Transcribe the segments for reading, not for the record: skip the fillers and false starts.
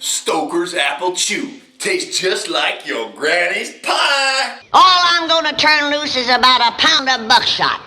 Stokers Apple Chew. Tastes just like your granny's pie. All I'm gonna turn loose is about a pound of buckshot.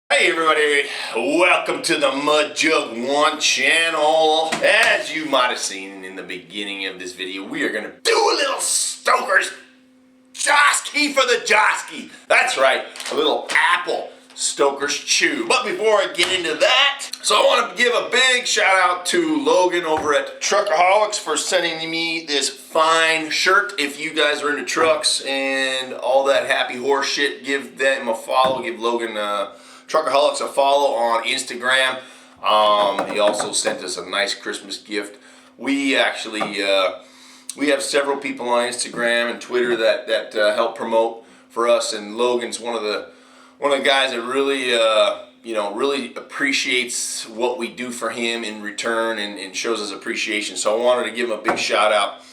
Hey everybody, welcome to the Mud Jug 1 channel. As you might have seen in the beginning of this video, we are going to do a little Stokers Josky for the Josky. That's right, a little apple Stokers Chew. But before I get into that, so I want to give a big shout out to Logan over at Truckaholics for sending me this fine shirt. If you guys are into trucks and all that happy horse shit, give them a follow. Give Logan Truckaholics a follow on Instagram. He also sent us a nice Christmas gift. We actually we have several people on Instagram and Twitter that help promote for us, and Logan's one of the guys that really really appreciates what we do for him in return and shows his appreciation. So I wanted to give him a big shout out.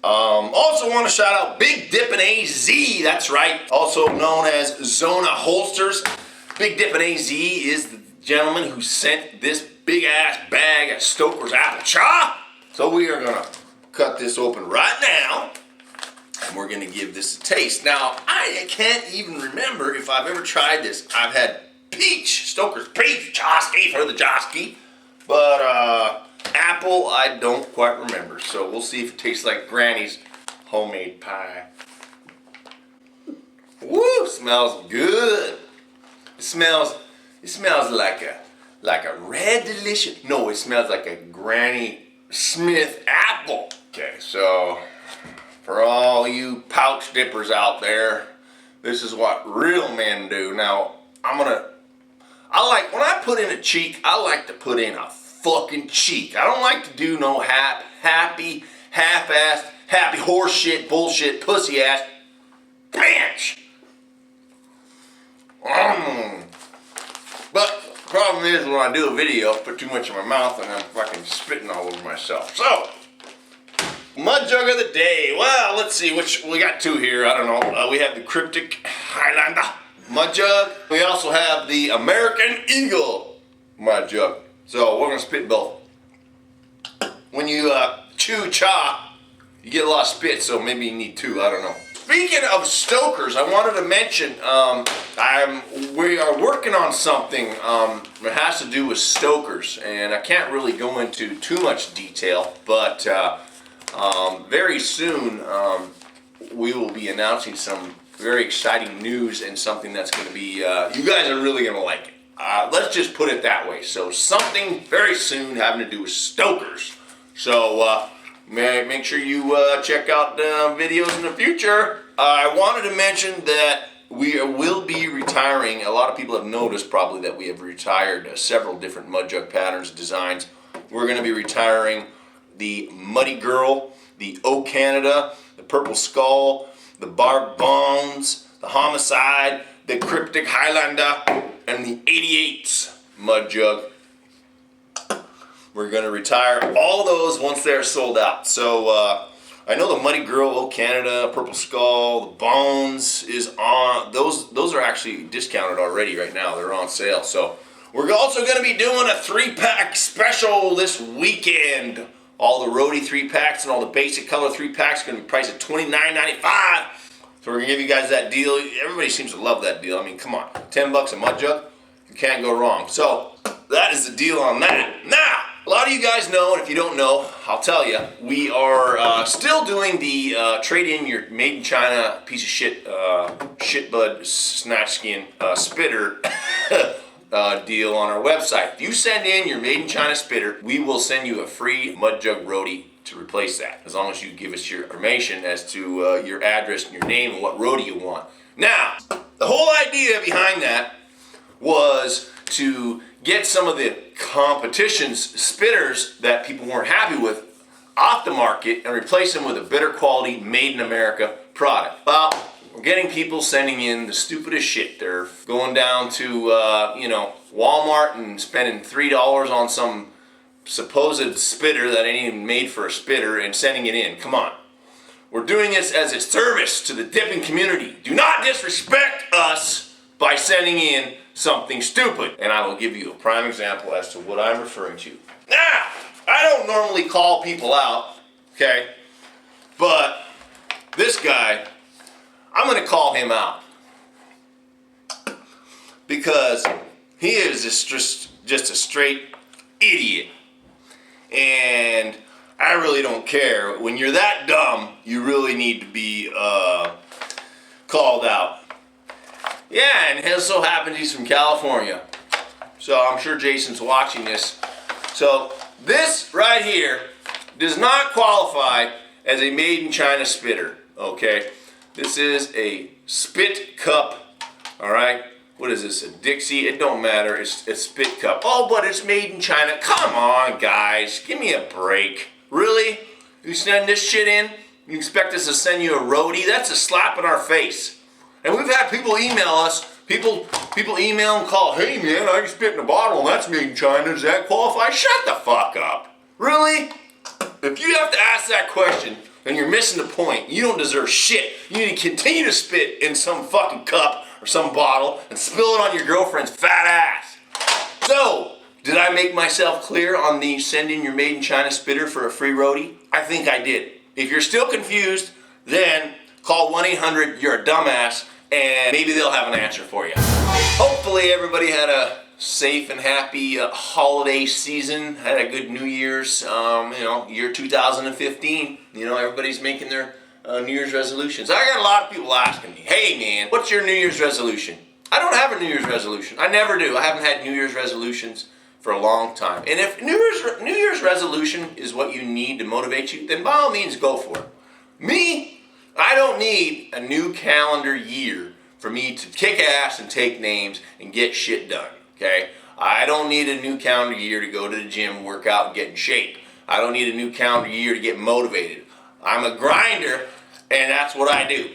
Also want to shout out Big Dippin' AZ. That's right, also known as Zona Holsters. Big Dippin' AZ is the gentleman who sent this big ass bag of Stokers Apple Chaw. So we are gonna cut this open right now, and we're gonna give this a taste. Now, I can't even remember if I've ever tried this. I've had peach, Stokers peach Josky for the Josky, but apple I don't quite remember. So we'll see if it tastes like Granny's homemade pie. Woo, smells good. It smells like a red delicious. No, it smells like a Granny Smith apple. Okay, so for all you pouch dippers out there, this is what real men do. Now, when I put in a cheek, I like to put in a fucking cheek. I don't like to do no happy, half-assed, happy horse shit, bullshit, pussy ass bench. But the problem is when I do a video, I put too much in my mouth and I'm fucking spitting all over myself. So, Mud Jug of the day. Well, let's see which, we got two here, I don't know. We have the Cryptic Highlander Mud Jug. We also have the American Eagle Mud Jug. So we're gonna spit both. When you chew chaw, you get a lot of spit, so maybe you need two, I don't know. Speaking of Stokers, I wanted to mention we are working on something that has to do with Stokers, and I can't really go into too much detail, but very soon we will be announcing some very exciting news and something that's going to be, you guys are really going to like it. Let's just put it that way. So something very soon having to do with Stokers. So make sure you check out videos in the future. I wanted to mention that we will be retiring. A lot of people have noticed probably that we have retired several different Mud Jug patterns, designs. We're going to be retiring the Muddy Girl, the O Canada, the Purple Skull, the Barb Bones, the Homicide, the Cryptic Highlander, and the 88s Mud Jug. We're going to retire all those once they're sold out. So I know the Muddy Girl, O Canada, Purple Skull, the Bones is on. Those are actually discounted already right now. They're on sale. So we're also going to be doing a 3-pack special this weekend. All the roadie 3-packs and all the basic color 3-packs are going to be priced at $29.95. So we're going to give you guys that deal. Everybody seems to love that deal. I mean, come on. $10 a Mud Jug? You can't go wrong. So that is the deal on that. Now, a lot of you guys know, and if you don't know, I'll tell you, we are still doing the trade in your made in China piece of shit, shitbud snatch skin spitter deal on our website. If you send in your made in China spitter, we will send you a free Mud Jug roadie to replace that, as long as you give us your information as to your address and your name and what roadie you want. Now, the whole idea behind that was to get some of the competition's spitters that people weren't happy with off the market and replace them with a better quality made in America product. Well, we're getting people sending in the stupidest shit. They're going down to, Walmart and spending $3 on some supposed spitter that ain't even made for a spitter and sending it in. Come on. We're doing this as a service to the dipping community. Do not disrespect us by sending in something stupid. And I will give you a prime example as to what I'm referring to. Now, I don't normally call people out, okay? But this guy, I'm going to call him out. Because he is just a straight idiot. And I really don't care. When you're that dumb, you really need to be called out. Yeah, and it so happens he's from California. So I'm sure Jason's watching this. So this right here does not qualify as a made in China spitter, okay? This is a spit cup, all right? What is this, a Dixie? It don't matter, it's a spit cup. Oh, but it's made in China. Come on, guys, give me a break. Really? You send this shit in? You expect us to send you a roadie? That's a slap in our face. And we've had people email us, people email and call, hey man, I just spit in a bottle and that's made in China, does that qualify? Shut the fuck up. Really? If you have to ask that question, then you're missing the point. You don't deserve shit. You need to continue to spit in some fucking cup or some bottle and spill it on your girlfriend's fat ass. So, did I make myself clear on the send in your made in China spitter for a free roadie? I think I did. If you're still confused, then call 1-800 you're a dumbass and maybe they'll have an answer for you. Hopefully everybody had a safe and happy holiday season, had a good New Year's, year 2015. Everybody's making their New Year's resolutions. I got a lot of people asking me, hey man, what's your New Year's resolution? I don't have a New Year's resolution. I never do. I haven't had New Year's resolutions for a long time. And if New Year's resolution is what you need to motivate you, then by all means go for it. Me, I don't need a new calendar year for me to kick ass and take names and get shit done, okay? I don't need a new calendar year to go to the gym, work out, and get in shape. I don't need a new calendar year to get motivated. I'm a grinder, and that's what I do.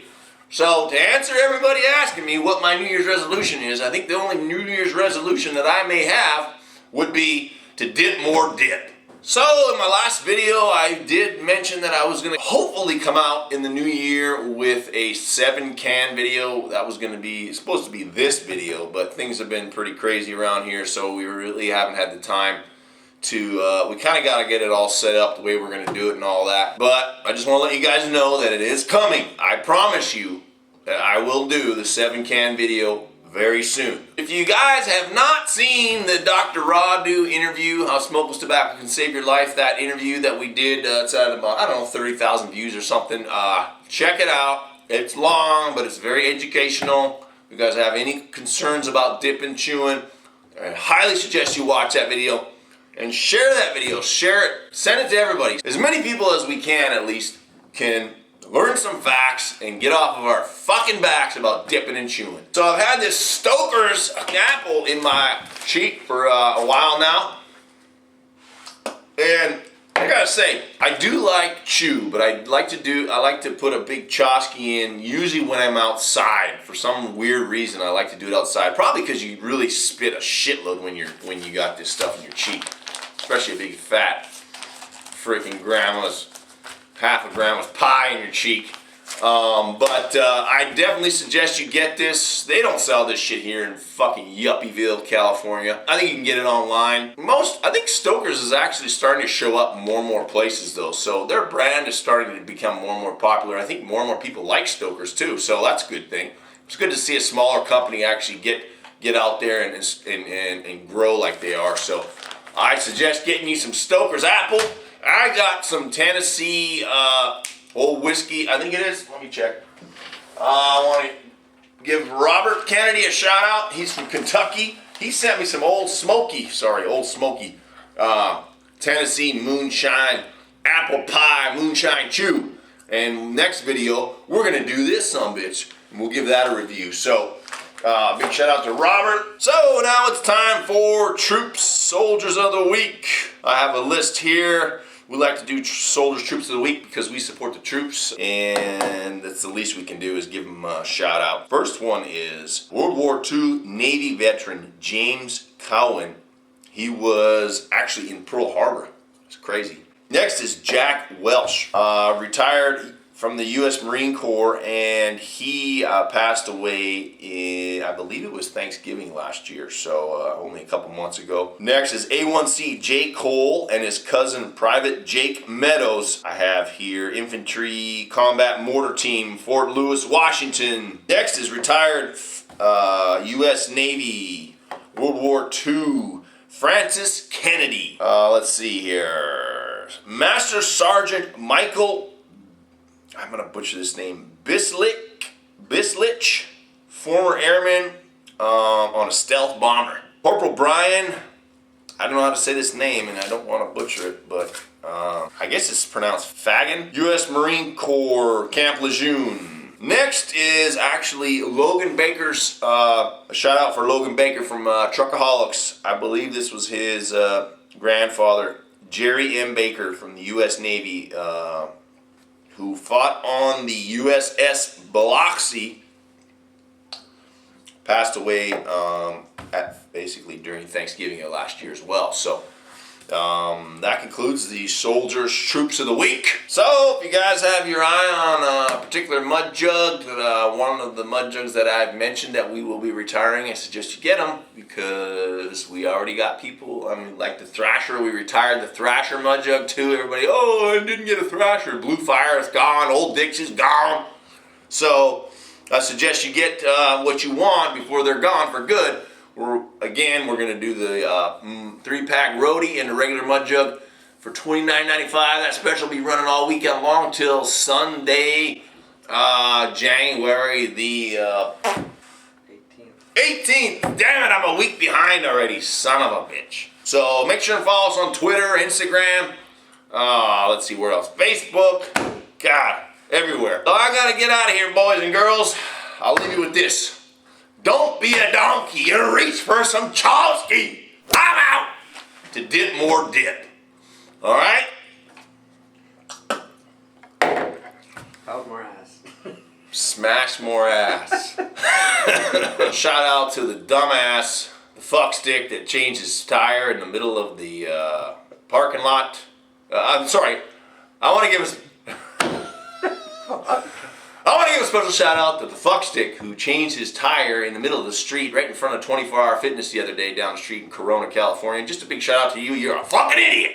So to answer everybody asking me what my New Year's resolution is, I think the only New Year's resolution that I may have would be to dip more dip. So in my last video, I did mention that I was going to hopefully come out in the new year with a 7-can video. That was supposed to be this video, but things have been pretty crazy around here, so we really haven't had the time to, we kind of got to get it all set up the way we're going to do it and all that. But I just want to let you guys know that it is coming. I promise you that I will do the 7-can video very soon. If you guys have not seen the Dr. Radu interview, How Smokeless Tobacco Can Save Your Life, that interview that we did, it's at about, 30,000 views or something. Check it out. It's long, but it's very educational. If you guys have any concerns about dip and chewing, I highly suggest you watch that video and share that video. Share it. Send it to everybody. As many people as we can, at least, can learn some facts and get off of our fucking backs about dipping and chewing. So I've had this Stokers apple in my cheek for a while now. And I gotta say, I do like chew, but I like to put a big chosky in usually when I'm outside. For some weird reason, I like to do it outside. Probably because you really spit a shitload when you got this stuff in your cheek. Especially a big fat freaking half a grandma's pie in your cheek. But I definitely suggest you get this. They don't sell this shit here in fucking Yuppieville, California. I think you can get it online. I think Stokers is actually starting to show up in more and more places though. So their brand is starting to become more and more popular. I think more and more people like Stokers too. So that's a good thing. It's good to see a smaller company actually get out there and grow like they are. So I suggest getting you some Stokers apple. I got some Tennessee old whiskey. I think it is. Let me check. I want to give Robert Kennedy a shout out. He's from Kentucky. He sent me some Old Smoky Tennessee moonshine apple pie moonshine chew. And next video, we're going to do this sumbitch, and we'll give that a review. So, big shout out to Robert. So now it's time for Troops Soldiers of the Week. I have a list here. We like to do Soldiers Troops of the Week because we support the troops, and that's the least we can do is give them a shout out. First one is World War II Navy veteran James Cowan. He was actually in Pearl Harbor. It's crazy. Next is Jack Welsh, retired from the U.S. Marine Corps, and he passed away in, I believe it was Thanksgiving last year, so only a couple months ago. Next is A1C Jake Cole and his cousin Private Jake Meadows. I have here Infantry Combat Mortar Team, Fort Lewis, Washington. Next is retired U.S. Navy, World War II, Francis Kennedy. Let's see here. Master Sergeant Michael, I'm going to butcher this name, Bislich, former airman on a stealth bomber. Corporal Brian, I don't know how to say this name and I don't want to butcher it, but I guess it's pronounced Fagan. U.S. Marine Corps, Camp Lejeune. Next is actually Logan Baker's, a shout out for Logan Baker from Truckaholics. I believe this was his grandfather, Jerry M. Baker from the U.S. Navy, who fought on the USS Biloxi, passed away basically during Thanksgiving of last year as well. So that concludes the Soldiers Troops of the Week. So if you guys have your eye on a particular mud jug, one of the mud jugs that I've mentioned that we will be retiring, I suggest you get them because we already got people. I mean, like the Thrasher, we retired the Thrasher mud jug too. Everybody, oh, I didn't get a Thrasher. Blue Fire is gone. Old Dixie's gone. So I suggest you get what you want before they're gone for good. We're going to do the 3-pack roadie and the regular mud jug for $29.95. That special will be running all weekend long till Sunday, January the 18th. Damn it, I'm a week behind already, son of a bitch. So make sure and follow us on Twitter, Instagram, let's see where else, Facebook, God, everywhere. So I gotta get out of here, boys and girls. I'll leave you with this. Don't be a donkey. You reach for some Chomsky. I'm out to dip more dip. All right? Out more ass. Smash more ass. Shout out to the dumbass, the fuckstick that changed his tire in the middle of the parking lot. I'm sorry. I want to give a special shout out to the fuckstick who changed his tire in the middle of the street right in front of 24 Hour Fitness the other day down the street in Corona, California. Just a big shout out to you. You're a fucking idiot.